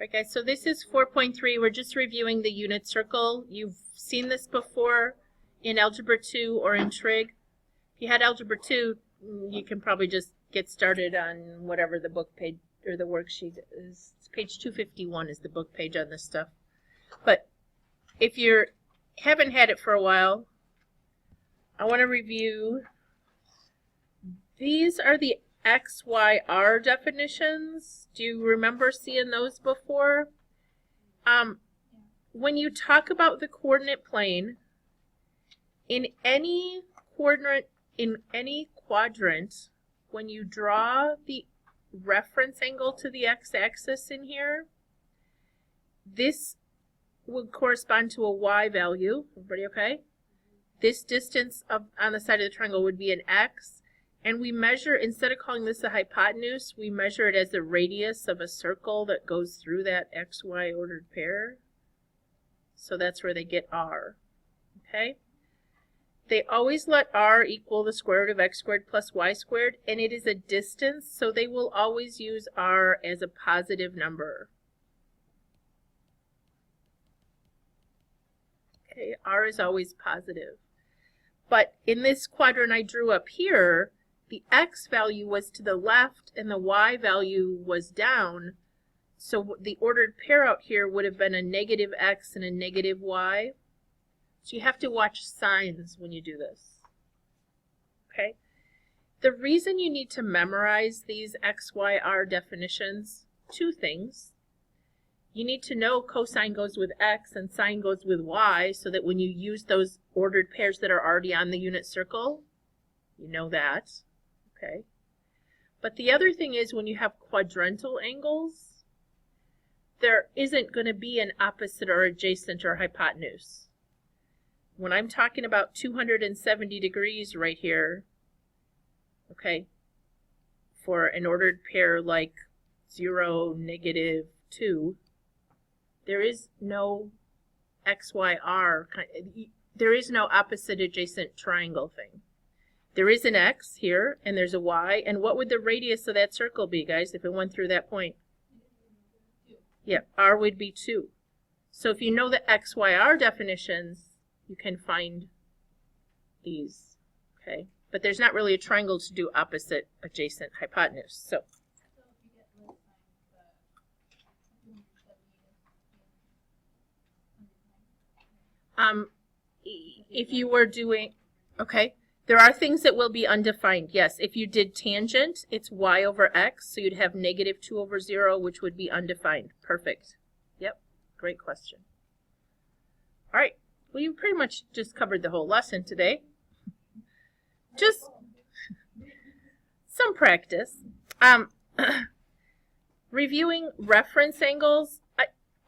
Right, guys, so this is 4.3. We're just reviewing the unit circle. You've seen this before in Algebra 2 or in Trig. If you had Algebra 2, you can probably just get started on whatever the book page or the worksheet is. It's page 251 is the book page on this stuff. But if you haven't had it for a while, I want to review. These are the X, Y, R definitions. Do you remember seeing those before? When you talk about the coordinate plane, in any quadrant, when you draw the reference angle to the x-axis in here, this would correspond to a y value. Everybody okay? This distance on the side of the triangle would be an x. And we measure, instead of calling this a hypotenuse, we measure it as the radius of a circle that goes through that xy ordered pair. So that's where they get r. Okay? They always let r equal the square root of x squared plus y squared, and it is a distance, so they will always use r as a positive number. Okay, r is always positive. But in this quadrant I drew up here, the x value was to the left and the y value was down. So the ordered pair out here would have been a negative x and a negative y. So you have to watch signs when you do this. Okay? The reason you need to memorize these x, y, r definitions, two things. You need to know cosine goes with x and sine goes with y, so that when you use those ordered pairs that are already on the unit circle, you know that. Okay. But the other thing is, when you have quadrantal angles, there isn't going to be an opposite or adjacent or hypotenuse. When I'm talking about 270 degrees right here, okay, for an ordered pair like 0, -2, there is no x, y, r, there is no opposite adjacent triangle thing. There is an x here, and there's a y, and what would the radius of that circle be, guys, if it went through that point? Yeah, r would be 2. So if you know the x, y, r definitions, you can find these, okay? But there's not really a triangle to do opposite, adjacent, hypotenuse, so. If you were doing, okay, there are things that will be undefined. Yes, if you did tangent, it's y over x, so you'd have -2 over 0, which would be undefined. Perfect. Yep, great question. All right, well, you pretty much just covered the whole lesson today. Just some practice. Reviewing reference angles.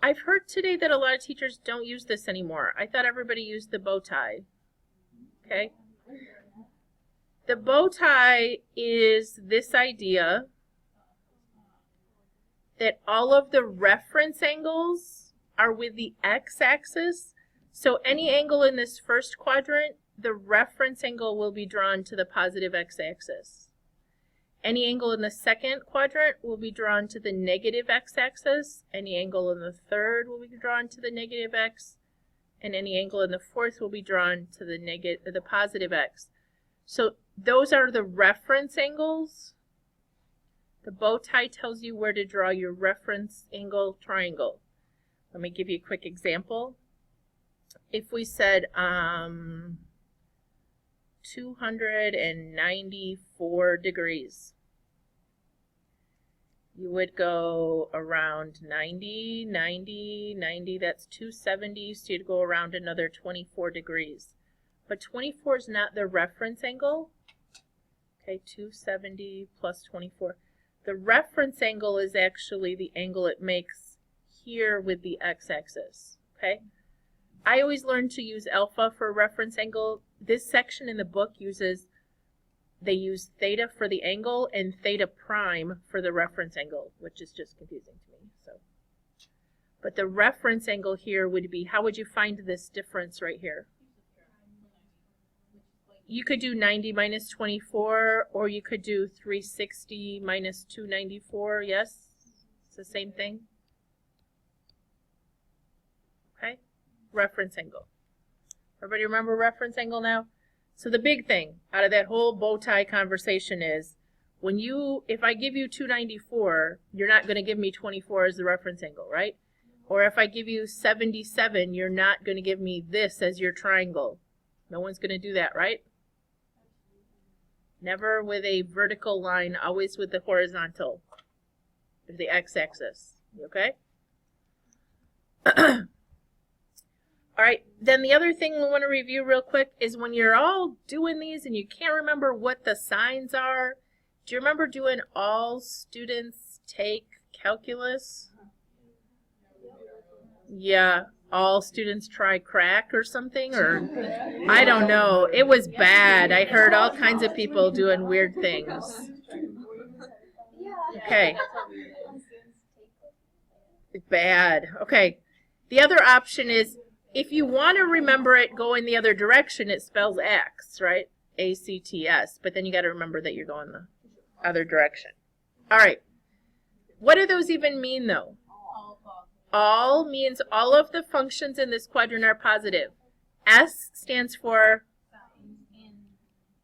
I've heard today that a lot of teachers don't use this anymore. I thought everybody used the bow tie. Okay? The bow tie is this idea that all of the reference angles are with the x-axis. So any angle in this first quadrant, the reference angle will be drawn to the positive x-axis. Any angle in the second quadrant will be drawn to the negative x-axis. Any angle in the third will be drawn to the negative x. And any angle in the fourth will be drawn to the positive x. So those are the reference angles. The bow tie tells you where to draw your reference angle triangle. Let me give you a quick example. If we said 294 degrees, you would go around 90, 90, 90, that's 270, so you'd go around another 24 degrees. But 24 is not the reference angle. Okay, 270 plus 24. The reference angle is actually the angle it makes here with the x-axis. Okay? I always learn to use alpha for a reference angle. This section in the book they use theta for the angle and theta prime for the reference angle, which is just confusing to me. So, but the reference angle here would be, how would you find this difference right here? You could do 90 minus 24, or you could do 360 minus 294, yes? It's the same thing. reference angle. Everybody remember reference angle now? So the big thing out of that whole bow tie conversation is, if I give you 294, you're not going to give me 24 as the reference angle, right? Or if I give you 77, you're not going to give me this as your triangle. No one's going to do that, right? Never with a vertical line, always with the horizontal, of the x-axis, okay? All right, then the other thing we want to review real quick is when you're all doing these and you can't remember what the signs are, do you remember doing all students take calculus? Yeah, all students try crack or something, or I don't know. It was bad. I heard all kinds of people doing weird things. Okay. Bad. Okay. The other option is, if you want to remember it going the other direction, it spells X, right? A-C-T-S. But then you got to remember that you're going the other direction. All right. What do those even mean, though? All means all of the functions in this quadrant are positive. S stands for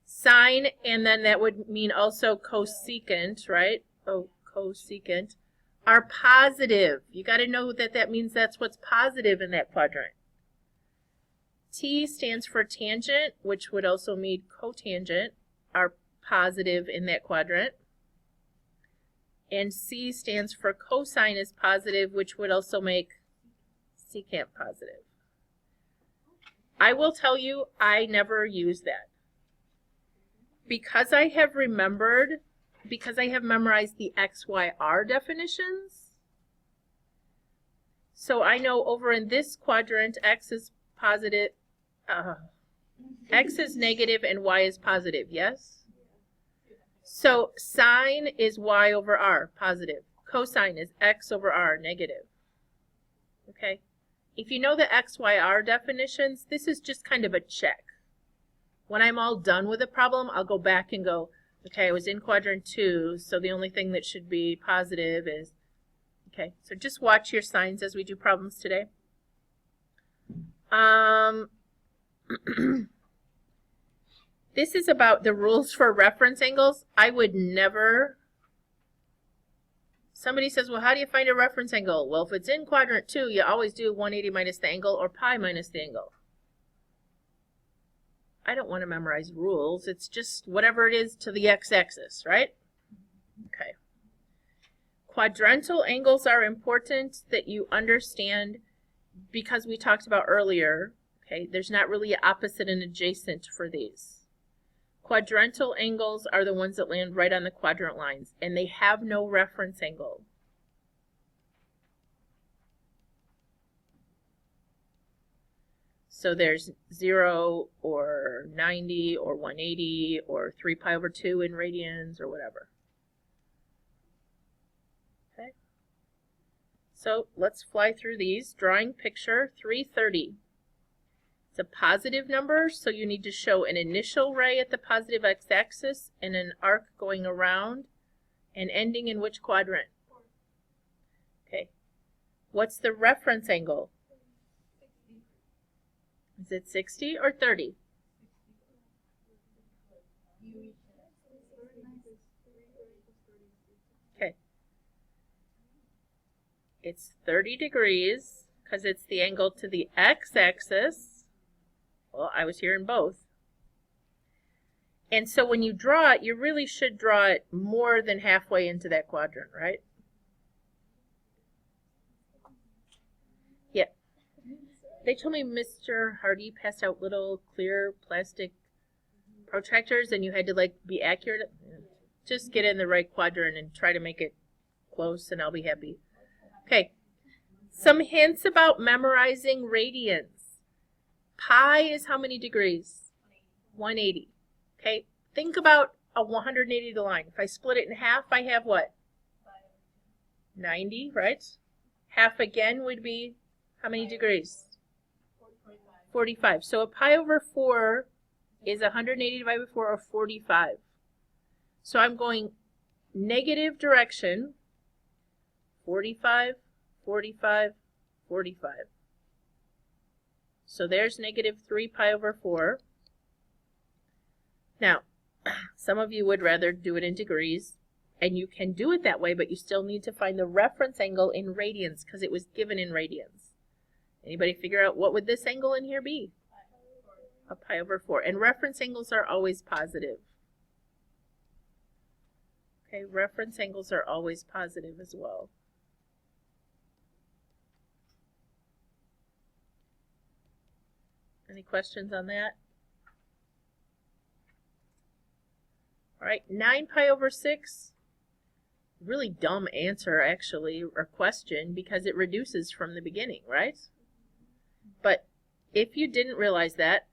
sine, and then that would mean also cosecant, right? Oh, cosecant, are positive. You got to know that that means that's what's positive in that quadrant. T stands for tangent, which would also mean cotangent, are positive in that quadrant. And C stands for cosine is positive, which would also make secant positive. I will tell you, I never use that. Because I have memorized the XYR definitions, so I know over in this quadrant, X is positive, X is negative and Y is positive, yes? So sine is Y over R, positive. Cosine is X over R, negative. Okay? If you know the XYR definitions, this is just kind of a check. When I'm all done with a problem, I'll go back and go, okay, I was in quadrant 2, so the only thing that should be positive is, okay, so just watch your signs as we do problems today. This is about the rules for reference angles. I would never, somebody says, well, how do you find a reference angle? Well, if it's in quadrant 2, you always do 180 minus the angle or pi minus the angle. I don't want to memorize rules. It's just whatever it is to the x-axis, right? Okay. Quadrantal angles are important that you understand because we talked about earlier, okay, there's not really an opposite and adjacent for these. Quadrantal angles are the ones that land right on the quadrant lines, and they have no reference angle. So there's 0 or 90 or 180 or 3 pi over 2 in radians or whatever. Okay. So let's fly through these. Drawing picture 330. It's a positive number, so you need to show an initial ray at the positive x-axis and an arc going around and ending in which quadrant? Okay. What's the reference angle? Is it 60 or 30? Okay. It's 30 degrees because it's the angle to the x-axis. Well, I was here in both. And so when you draw it, you really should draw it more than halfway into that quadrant, right? Yeah. They told me Mr. Hardy passed out little clear plastic protractors and you had to like be accurate. Just get in the right quadrant and try to make it close and I'll be happy. Okay. Some hints about memorizing radians. Pi is how many degrees? 180. Okay, think about a 180 line. If I split it in half, I have what? 90, right? Half again would be how many degrees? 45. So a pi over 4 is 180 divided by 4, or 45. So I'm going negative direction, 45, 45, 45. So there's negative 3 pi over 4. Now, some of you would rather do it in degrees, and you can do it that way, but you still need to find the reference angle in radians because it was given in radians. Anybody figure out what would this angle in here be? A pi over 4. And reference angles are always positive. Okay, reference angles are always positive as well. Any questions on that? All right, 9 pi over 6. Really dumb answer, actually, or question, because it reduces from the beginning, right? But if you didn't realize that,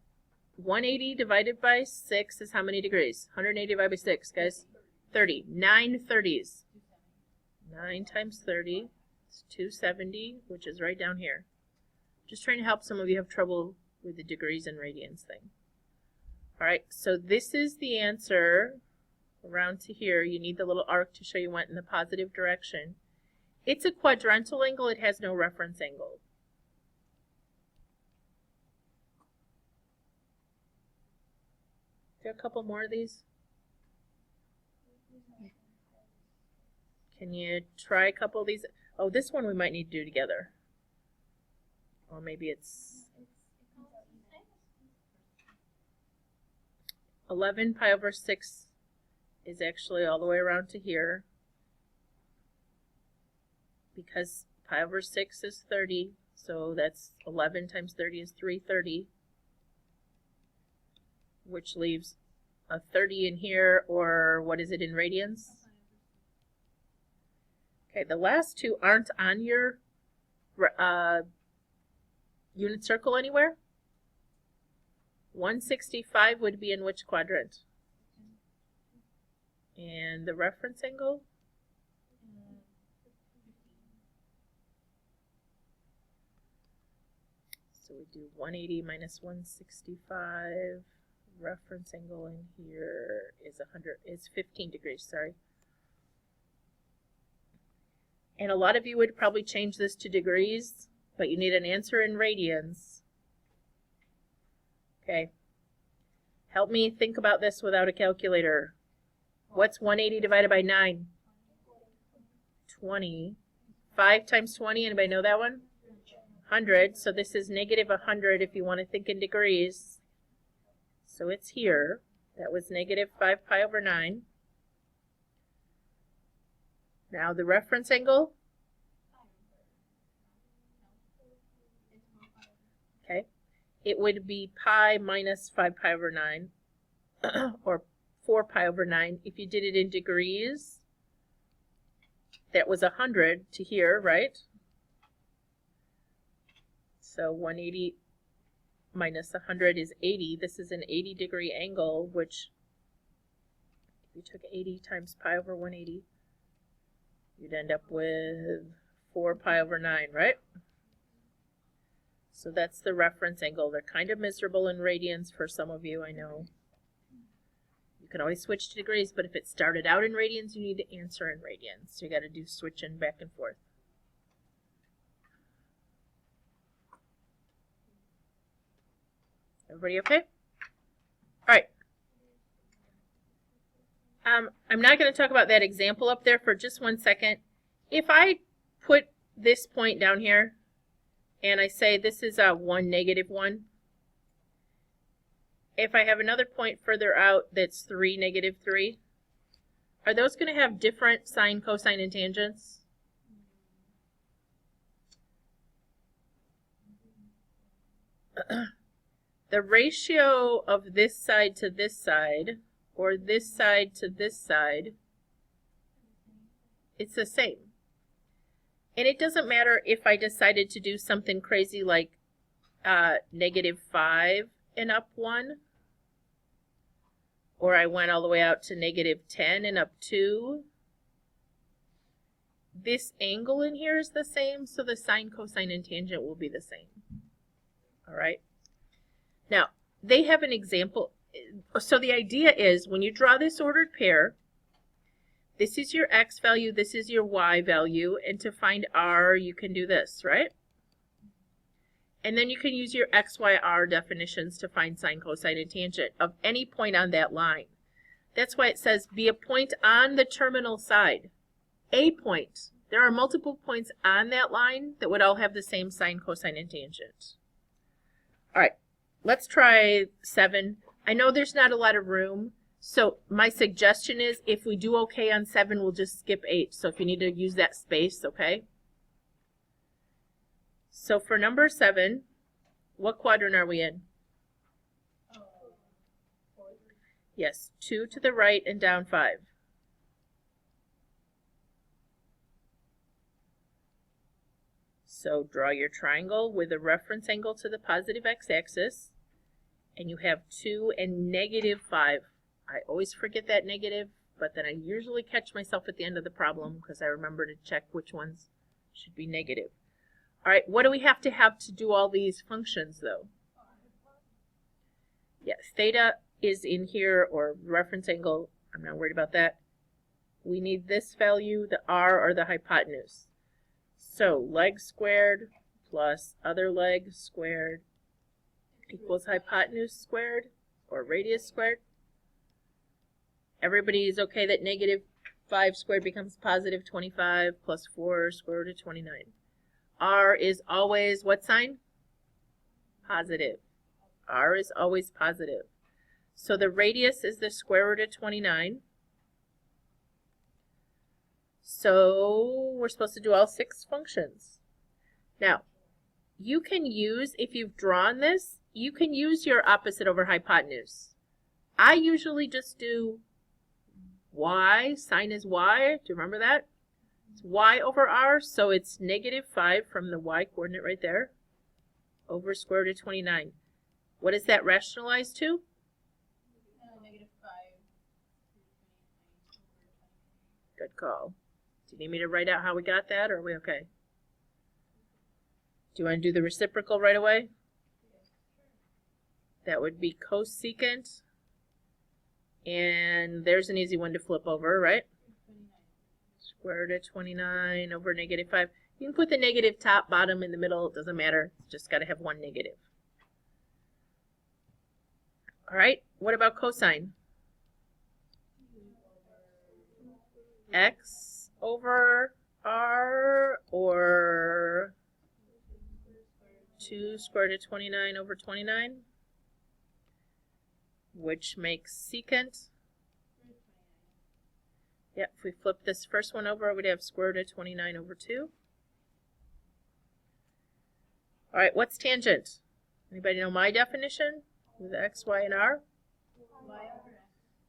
180 divided by 6 is how many degrees? 180 divided by 6, guys? 30. 9 30s. 9 times 30 is 270, which is right down here. Just trying to help some of you have trouble with the degrees and radians thing. All right, so this is the answer around to here. You need the little arc to show you went in the positive direction. It's a quadrantal angle. It has no reference angle. Is there a couple more of these? Can you try a couple of these? Oh, this one we might need to do together. Or maybe it's 11 pi over 6 is actually all the way around to here. Because pi over 6 is 30, so that's 11 times 30 is 330. Which leaves a 30 in here, or what is it in radians? Okay, the last two aren't on your unit circle anywhere. 165 would be in which quadrant? And the reference angle? So we do 180 minus 165. Reference angle in here is 15 degrees, sorry. And a lot of you would probably change this to degrees, but you need an answer in radians. Okay. Help me think about this without a calculator. What's 180 divided by 9? 20. 5 times 20, anybody know that one? 100. So this is negative 100 if you want to think in degrees. So it's here. That was negative 5 pi over 9. Now the reference angle. Okay. It would be pi minus 5 pi over 9, or 4 pi over 9. If you did it in degrees, that was 100 to here, right? So 180 minus 100 is 80. This is an 80-degree angle, which if you took 80 times pi over 180, you'd end up with 4 pi over 9, right? So that's the reference angle. They're kind of miserable in radians for some of you, I know. You can always switch to degrees, but if it started out in radians, you need to answer in radians. So you got to do switching back and forth. Everybody okay? All right. I'm not going to talk about that example up there for just 1 second. If I put this point down here, and I say this is a 1, negative 1. If I have another point further out that's 3, negative 3, are those going to have different sine, cosine, and tangents? The ratio of this side to this side, or this side to this side, it's the same. And it doesn't matter if I decided to do something crazy like negative 5 and up 1, or I went all the way out to negative 10 and up 2. This angle in here is the same, so the sine, cosine, and tangent will be the same. All right. Now, they have an example. So the idea is when you draw this ordered pair, this is your x value, this is your y value, and to find r, you can do this, right? And then you can use your x, y, r definitions to find sine, cosine, and tangent of any point on that line. That's why it says be a point on the terminal side. A point. There are multiple points on that line that would all have the same sine, cosine, and tangent. All right, let's try 7. I know there's not a lot of room, so my suggestion is if we do okay on 7, we'll just skip 8. So if you need to use that space, okay? So for number 7, what quadrant are we in? Yes, 2 to the right and down 5. So draw your triangle with a reference angle to the positive x-axis, and you have 2 and negative 5. I always forget that negative, but then I usually catch myself at the end of the problem because I remember to check which ones should be negative. All right, what do we have to do all these functions, though? Yes, theta is in here, or reference angle. I'm not worried about that. We need this value, the r, or the hypotenuse. So leg squared plus other leg squared equals hypotenuse squared, or radius squared. Everybody is okay that negative 5 squared becomes positive 25 plus 4 square root of 29. R is always what sign? Positive. R is always positive. So the radius is the square root of 29. So we're supposed to do all 6 functions. Now, you can use, if you've drawn this, you can use your opposite over hypotenuse. I usually just do y, sine is y. Do you remember that? It's y over r, so it's negative 5 from the y coordinate right there over square root of 29. What does that rationalize to? Negative 5. Good call. Do you need me to write out how we got that, or are we okay? Do you want to do the reciprocal right away? That would be cosecant. And there's an easy one to flip over, right? Square root of 29 over negative 5. You can put the negative top, bottom, in the middle. It doesn't matter. It's just got to have one negative. All right. What about cosine? X over r, or 2 square root of 29 over 29, which makes secant. Yep, if we flip this first one over, we'd have square root of 29 over 2. All right, what's tangent? Anybody know my definition with x, y, and r?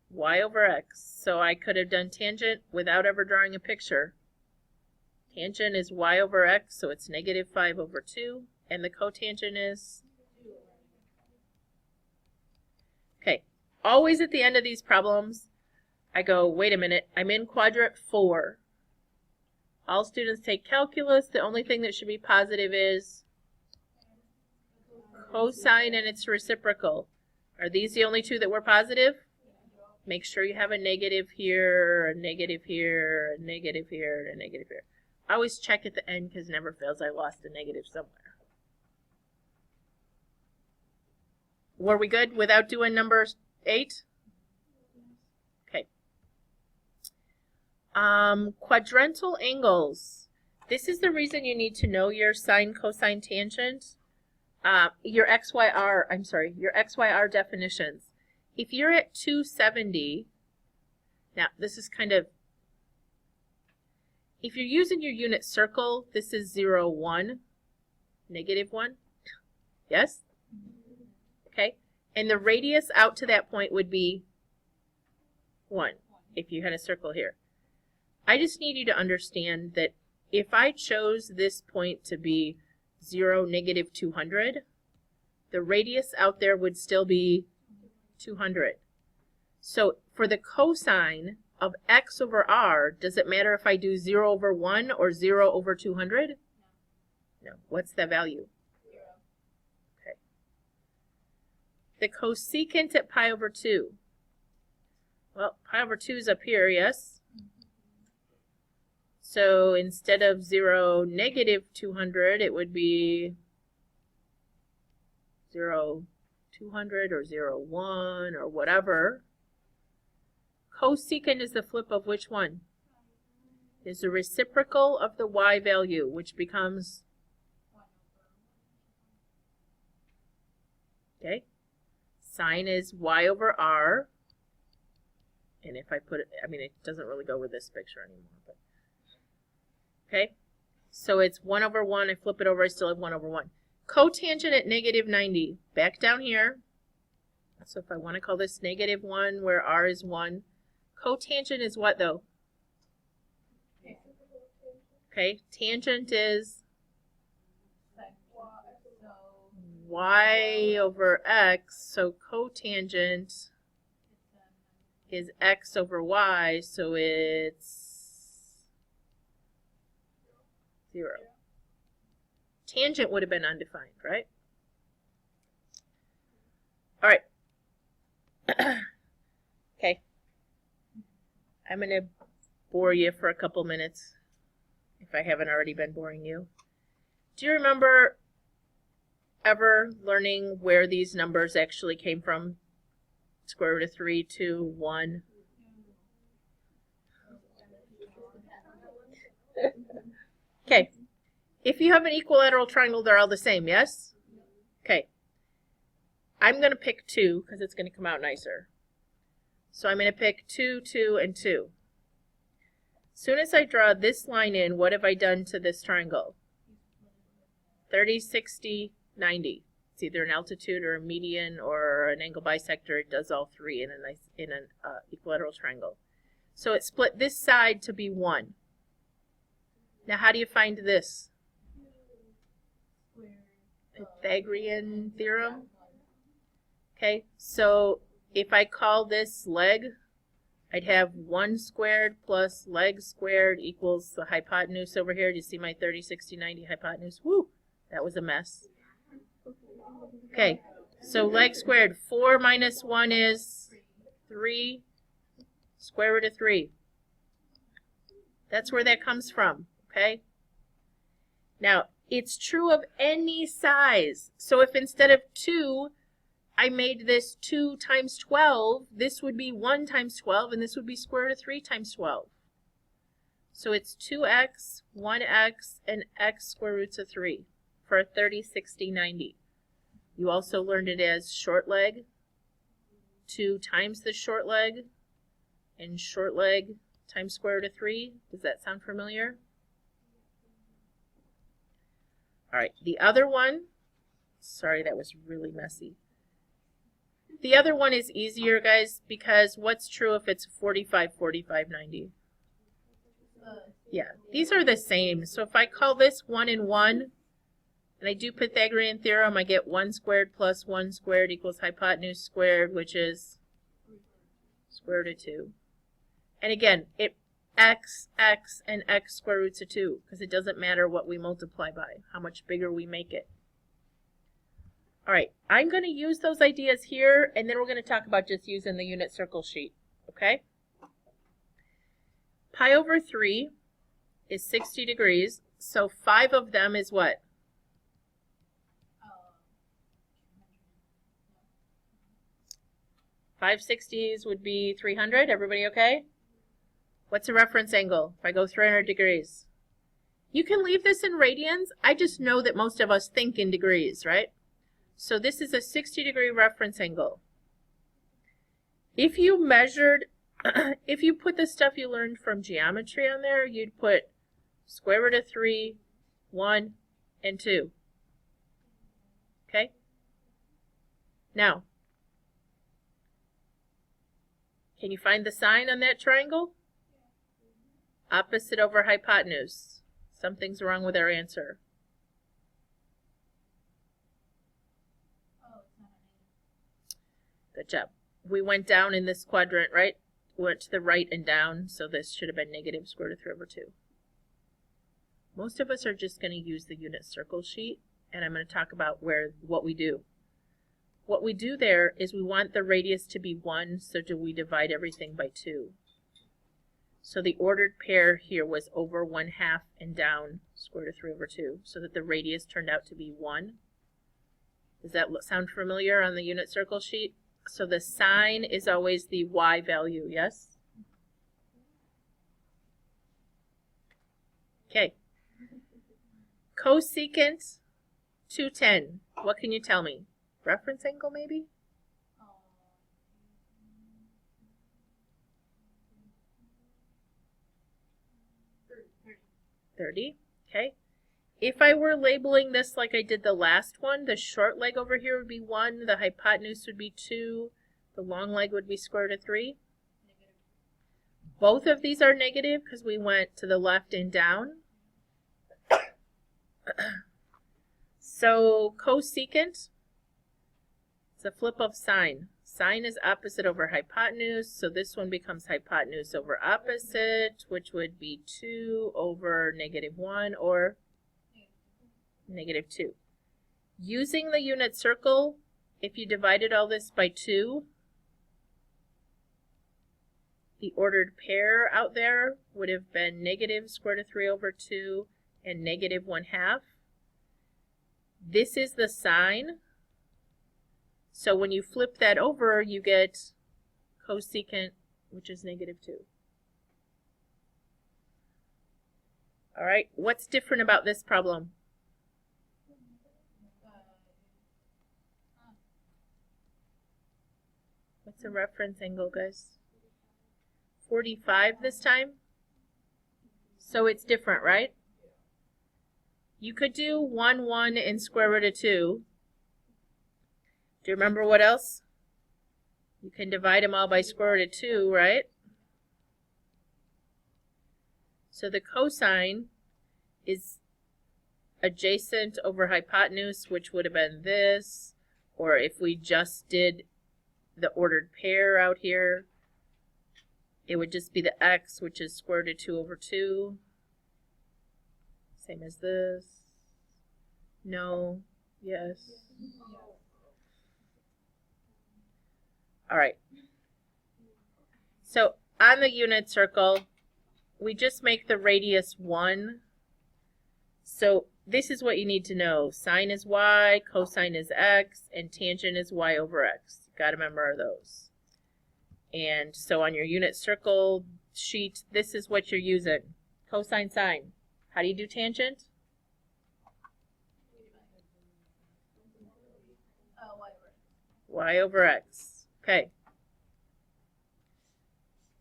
Y over x. So I could have done tangent without ever drawing a picture. Tangent is y over x, so it's negative 5 over 2. And the cotangent is? Okay, always at the end of these problems, I go, wait a minute, I'm in quadrant 4. All students take calculus. The only thing that should be positive is cosine and its reciprocal. Are these the only two that were positive? Make sure you have a negative here, a negative here, a negative here, and a negative here. I always check at the end because it never fails. I lost a negative somewhere. Were we good without doing number 8? Okay. Quadrantal angles. This is the reason you need to know your sine, cosine, tangent. Your XYR definitions. If you're at 270, now this is kind of, if you're using your unit circle, this is 0, 1, negative 1. Yes? Okay. And the radius out to that point would be 1, if you had a circle here. I just need you to understand that if I chose this point to be 0, negative 200, the radius out there would still be 200. So for the cosine of x over r, does it matter if I do 0 over 1 or 0 over 200? No. What's the value? 0. Okay. The cosecant at pi over 2. Well, pi over 2 is up here, yes? So instead of 0, negative 200, it would be 0,200 or 0,1 or whatever. Cosecant is the flip of which one? Is the reciprocal of the y value, which becomes, okay, sine is y over r. And if I put it, I mean, it doesn't really go with this picture anymore, but, okay. So it's 1 over 1. I flip it over, I still have 1 over 1. Cotangent at negative 90, back down here. So if I want to call this negative 1, where r is 1, cotangent is what, though? Okay, tangent is y over x, so cotangent is x over y, so it's 0. Tangent would have been undefined, right? All right. Okay. I'm going to bore you for a couple minutes, if I haven't already been boring you. Do you remember ever learning where these numbers actually came from? Square root of 3, 2, 1. Okay. If you have an equilateral triangle, they're all the same, yes? Okay. I'm going to pick 2 because it's going to come out nicer. So I'm going to pick 2, 2, and 2. As soon as I draw this line in, what have I done to this triangle? 30, 60, 90. It's either an altitude or a median or an angle bisector. It does all three in an equilateral triangle. So it split this side to be 1. Now how do you find this? Pythagorean theorem. Okay, so if I call this leg, I'd have 1 squared plus leg squared equals the hypotenuse over here. Do you see my 30, 60, 90 hypotenuse? Woo! That was a mess. Okay, so leg squared, 4 minus 1 is 3, square root of 3. That's where that comes from, okay? Now, it's true of any size. So if instead of 2, I made this 2 times 12, this would be 1 times 12, and this would be square root of 3 times 12. So it's 2x, 1x, and x square roots of 3 for a 30, 60, 90. You also learned it as short leg, 2 times the short leg, and short leg times square root of 3. Does that sound familiar? All right, the other one, sorry, that was really messy. The other one is easier, guys, because what's true if it's 45, 45, 90? Yeah, these are the same. So if I call this 1 and 1, and I do Pythagorean theorem, I get 1 squared plus 1 squared equals hypotenuse squared, which is square root of 2. And again, x, and x square roots of 2, because it doesn't matter what we multiply by, how much bigger we make it. All right, I'm going to use those ideas here, and then we're going to talk about just using the unit circle sheet, okay? Pi over 3 is 60 degrees, so 5 of them is what? 5/60s would be 300. Everybody okay? What's a reference angle if I go 300 degrees? You can leave this in radians. I just know that most of us think in degrees, right? So this is a 60-degree reference angle. If you measured, if you put the stuff you learned from geometry on there, you'd put square root of 3, 1, and 2. Okay? Now, can you find the sine on that triangle? Opposite over hypotenuse. Something's wrong with our answer. Good job. We went down in this quadrant, right? Went to the right and down, so this should have been negative square root of 3 over 2. Most of us are just going to use the unit circle sheet, and I'm going to talk about what we do. What we do there is we want the radius to be 1, so do we divide everything by 2. So the ordered pair here was over 1/2 and down square root of 3 over 2, so that the radius turned out to be 1. Does that sound familiar on the unit circle sheet? So the sine is always the y value, yes? Okay. Cosecant 210. What can you tell me? Reference angle, maybe? Thirty. 30. Okay. If I were labeling this like I did the last one, the short leg over here would be 1, the hypotenuse would be 2, the long leg would be square root of 3. Negative. Both of these are negative because we went to the left and down. So cosecant, it's a flip of sine. Sine is opposite over hypotenuse, so this one becomes hypotenuse over opposite, which would be 2 over negative 1 or negative 2. Using the unit circle, if you divided all this by 2, the ordered pair out there would have been negative square root of 3 over 2 and negative 1/2. This is the sine. So when you flip that over, you get cosecant, which is negative 2. All right, what's different about this problem? What's the reference angle, guys? 45 this time? So it's different, right? You could do 1, 1 and square root of 2. Do you remember what else? You can divide them all by square root of 2, right? So the cosine is adjacent over hypotenuse, which would have been this. Or if we just did the ordered pair out here, it would just be the x, which is square root of 2 over 2. Same as this. No. Yes. All right. So on the unit circle, we just make the radius 1. So this is what you need to know. Sine is y, cosine is x, and tangent is y over x. Got to remember those. And so on your unit circle sheet, this is what you're using. Cosine, sine. How do you do tangent? Y over x. Okay.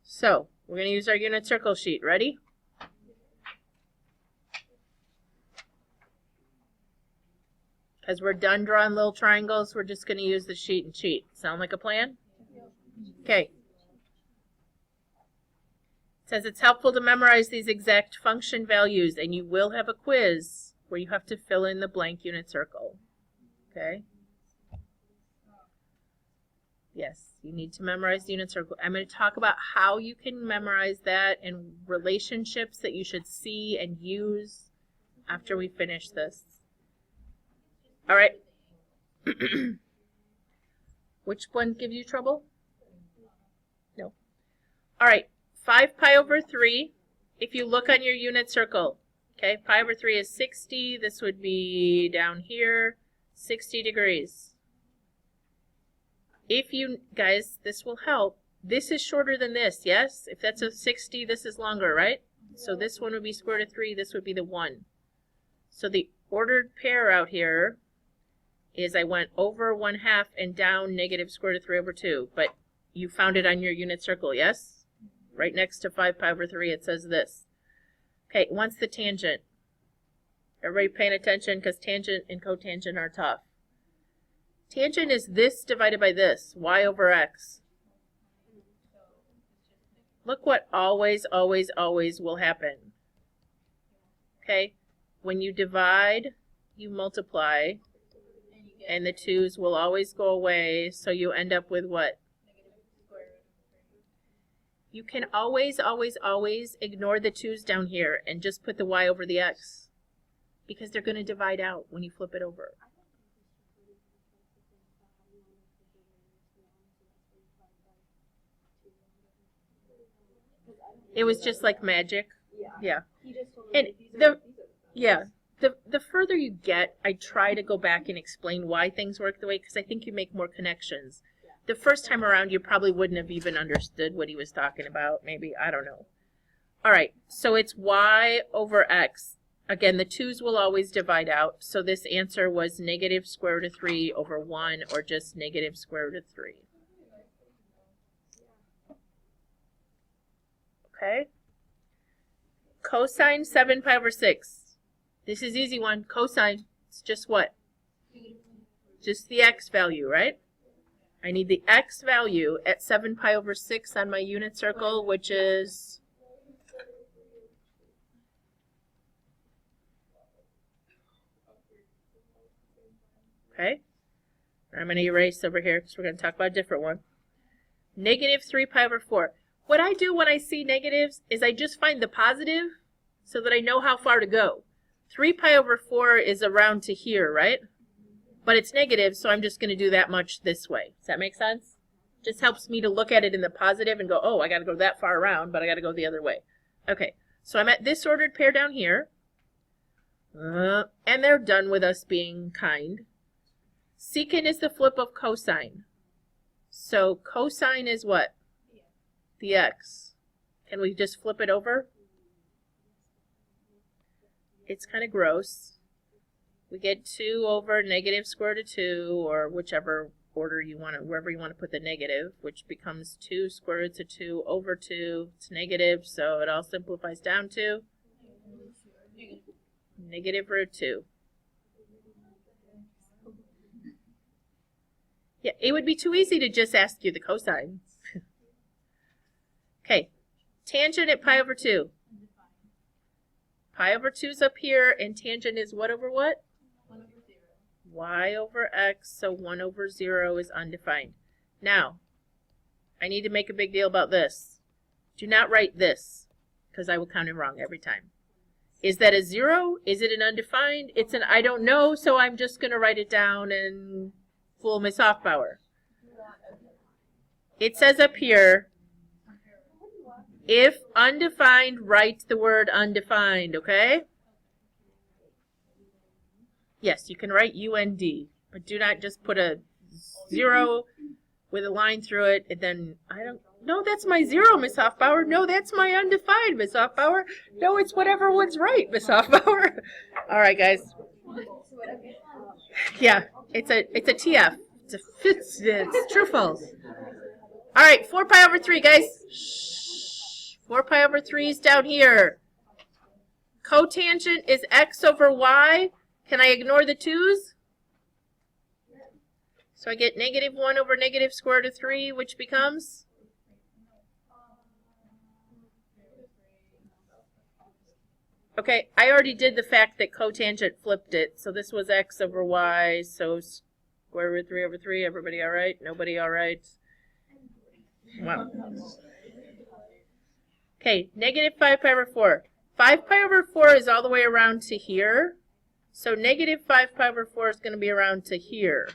So we're going to use our unit circle sheet. Ready? Because we're done drawing little triangles, we're just going to use the sheet and cheat. Sound like a plan? Okay. It says it's helpful to memorize these exact function values, and you will have a quiz where you have to fill in the blank unit circle. Okay? Yes, you need to memorize the unit circle. I'm going to talk about how you can memorize that and relationships that you should see and use after we finish this. All right. Which one gives you trouble? No. All right. 5 pi over 3. If you look on your unit circle, okay, pi over 3 is 60. This would be down here, 60 degrees. If you, guys, this will help. This is shorter than this, yes? If that's a 60, this is longer, right? So this one would be square root of 3. This would be the 1. So the ordered pair out here is I went over 1/2 and down negative square root of 3 over 2. But you found it on your unit circle, yes? Right next to 5 pi over 3, it says this. Okay, what's the tangent? Everybody paying attention because tangent and cotangent are tough. Tangent is this divided by this, y over x. Look what always, always, always will happen. Okay, when you divide, you multiply, and the 2's will always go away, so you end up with what? You can always, always, always ignore the 2's down here and just put the y over the x, because they're going to divide out when you flip it over. It was just like magic. Yeah. And the the further you get, I try to go back and explain why things work the way, because I think you make more connections. The first time around, you probably wouldn't have even understood what he was talking about. Maybe, I don't know. All right, so it's y over x. Again, the 2's will always divide out. So this answer was negative square root of 3 over 1, or just negative square root of 3. Okay. Cosine 7 pi over 6. This is easy one. Cosine. It's just what? Just the x value, right? I need the x value at 7 pi over 6 on my unit circle, which is... Okay. I'm going to erase over here because we're going to talk about a different one. Negative 3 pi over 4. What I do when I see negatives is I just find the positive so that I know how far to go. 3 pi over 4 is around to here, right? But it's negative, so I'm just going to do that much this way. Does that make sense? Just helps me to look at it in the positive and go, oh, I got to go that far around, but I got to go the other way. Okay, so I'm at this ordered pair down here. And they're done with us being kind. Secant is the flip of cosine. So cosine is what? The x. Can we just flip it over? It's kind of gross. We get 2 over negative square root of 2, or whichever order you want to, wherever you want to put the negative, which becomes 2 square roots of 2 over 2. It's negative, so it all simplifies down to negative root 2. Yeah, it would be too easy to just ask you the cosine. Okay, tangent at pi over 2. Pi over 2 is up here, and tangent is what over what? 1 over 0. Y over x, so 1 over 0 is undefined. Now, I need to make a big deal about this. Do not write this, because I will count it wrong every time. Is that a 0? Is it an undefined? It's an I don't know, so I'm just going to write it down and fool Miss Hoffbauer. It says up here, if undefined, write the word undefined, okay? Yes, you can write UND, but do not just put a 0 with a line through it, and then, no, that's my 0, Miss Hoffbauer. No, that's my undefined, Miss Hoffbauer. No, it's whatever one's right, Miss Hoffbauer. All right, guys. Yeah, it's a TF. It's true false. All right, 4 pi over 3, guys. Shh. 4 pi over 3 is down here. Cotangent is x over y. Can I ignore the 2's? So I get negative 1 over negative square root of 3, which becomes? Okay, I already did the fact that cotangent flipped it. So this was x over y, so square root 3 over 3. Everybody all right? Nobody all right? Wow. Okay, negative 5 pi over 4. 5 pi over 4 is all the way around to here. So negative 5 pi over 4 is going to be around to here.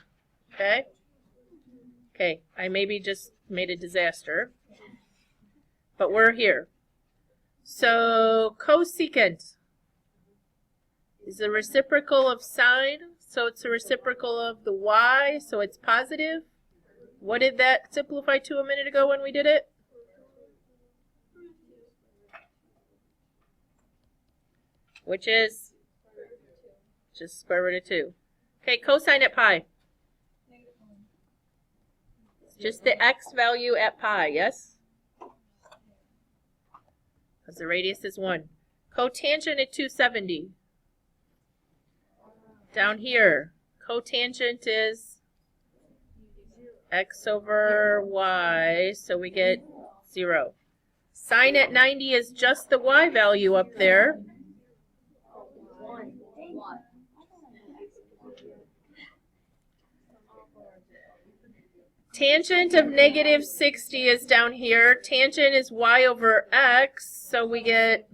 Okay? Okay, I maybe just made a disaster. But we're here. So cosecant is the reciprocal of sine. So it's the reciprocal of the y, so it's positive. What did that simplify to a minute ago when we did it? Which is just square root of 2. Okay, cosine at pi. It's just the x value at pi, yes? Because the radius is 1. Cotangent at 270. Down here, cotangent is x over y, so we get 0. Sine at 90 is just the y value up there. Tangent of negative 60 is down here. Tangent is y over x, so we get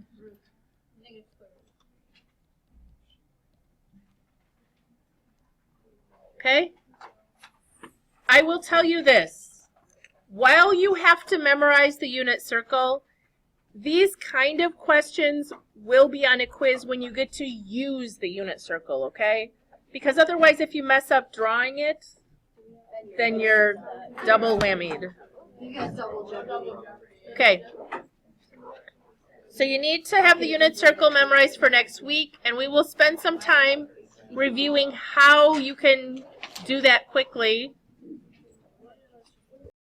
okay? I will tell you this. While you have to memorize the unit circle, These kind of questions will be on a quiz when you get to use the unit circle, okay? Because otherwise, if you mess up drawing it, then you're double whammied. Okay. So you need to have the unit circle memorized for next week, and we will spend some time reviewing how you can do that quickly.